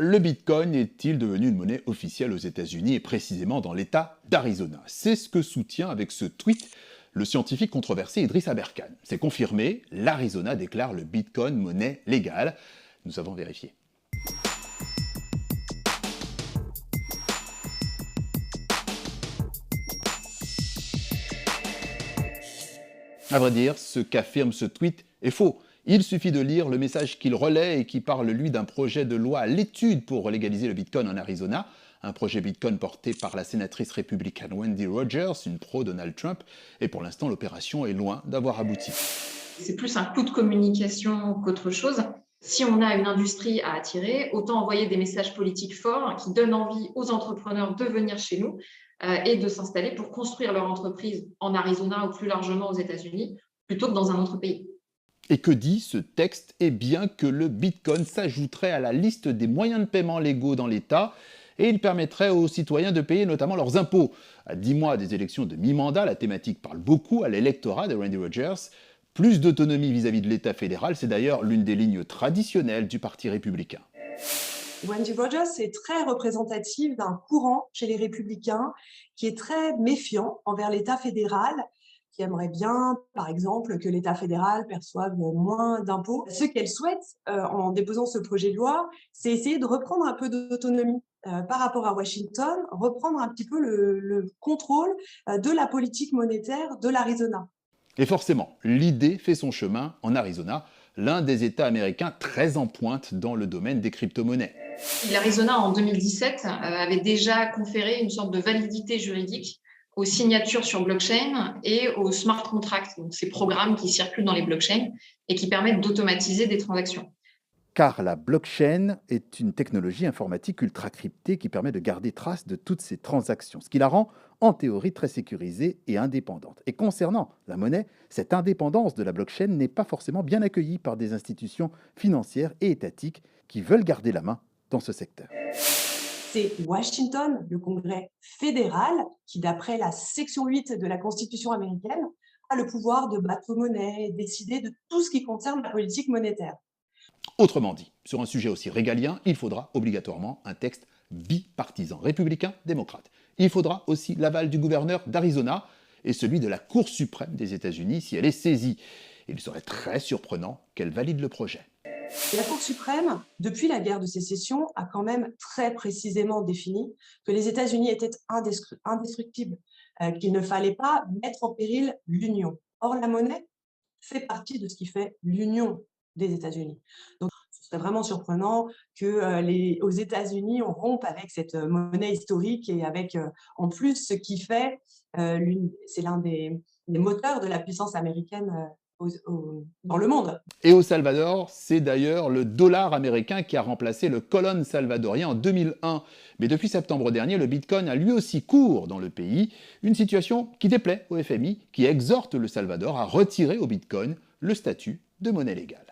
Le Bitcoin est-il devenu une monnaie officielle aux États-Unis et précisément dans l'État d'Arizona? C'est ce que soutient avec ce tweet le scientifique controversé Idriss Aberkan. C'est confirmé, l'Arizona déclare le Bitcoin monnaie légale. Nous avons vérifié. À vrai dire, ce qu'affirme ce tweet est faux. Il suffit de lire le message qu'il relaie et qui parle, lui, d'un projet de loi à l'étude pour légaliser le Bitcoin en Arizona, un projet Bitcoin porté par la sénatrice républicaine Wendy Rogers, une pro-Donald Trump, et pour l'instant, l'opération est loin d'avoir abouti. C'est plus un coup de communication qu'autre chose. Si on a une industrie à attirer, autant envoyer des messages politiques forts qui donnent envie aux entrepreneurs de venir chez nous et de s'installer pour construire leur entreprise en Arizona ou plus largement aux États-Unis, plutôt que dans un autre pays. Et que dit ce texte? Eh bien que le Bitcoin s'ajouterait à la liste des moyens de paiement légaux dans l'État et il permettrait aux citoyens de payer notamment leurs impôts. À 10 mois des élections de mi-mandat, la thématique parle beaucoup à l'électorat de Randy Rogers. Plus d'autonomie vis-à-vis de l'État fédéral, c'est d'ailleurs l'une des lignes traditionnelles du Parti républicain. Wendy Rogers est très représentative d'un courant chez les républicains qui est très méfiant envers l'État fédéral, qui aimerait bien, par exemple, que l'État fédéral perçoive moins d'impôts. Ce qu'elle souhaite en déposant ce projet de loi, c'est essayer de reprendre un peu d'autonomie par rapport à Washington, reprendre un petit peu le contrôle de la politique monétaire de l'Arizona. Et forcément, l'idée fait son chemin en Arizona, l'un des États américains très en pointe dans le domaine des crypto-monnaies. L'Arizona, en 2017, avait déjà conféré une sorte de validité juridique aux signatures sur blockchain et aux smart contracts, donc ces programmes qui circulent dans les blockchains et qui permettent d'automatiser des transactions. Car la blockchain est une technologie informatique ultra cryptée qui permet de garder trace de toutes ces transactions, ce qui la rend en théorie très sécurisée et indépendante. Et concernant la monnaie, cette indépendance de la blockchain n'est pas forcément bien accueillie par des institutions financières et étatiques qui veulent garder la main dans ce secteur. C'est Washington, le Congrès fédéral, qui, d'après la section 8 de la Constitution américaine, a le pouvoir de battre aux monnaies et décider de tout ce qui concerne la politique monétaire. Autrement dit, sur un sujet aussi régalien, il faudra obligatoirement un texte bipartisan, républicain-démocrate. Il faudra aussi l'aval du gouverneur d'Arizona et celui de la Cour suprême des États-Unis si elle est saisie. Il serait très surprenant qu'elle valide le projet. Et la Cour suprême, depuis la guerre de sécession, a quand même très précisément défini que les États-Unis étaient indestructibles, qu'il ne fallait pas mettre en péril l'Union. Or, la monnaie fait partie de ce qui fait l'union des États-Unis. Donc, ce serait vraiment surprenant que aux États-Unis, on rompe avec cette monnaie historique et avec, en plus, ce qui fait, c'est l'un des moteurs de la puissance américaine dans le monde. Et au Salvador, c'est d'ailleurs le dollar américain qui a remplacé le colon salvadorien en 2001. Mais depuis septembre dernier, le Bitcoin a lui aussi cours dans le pays, une situation qui déplaît au FMI, qui exhorte le Salvador à retirer au Bitcoin le statut de monnaie légale.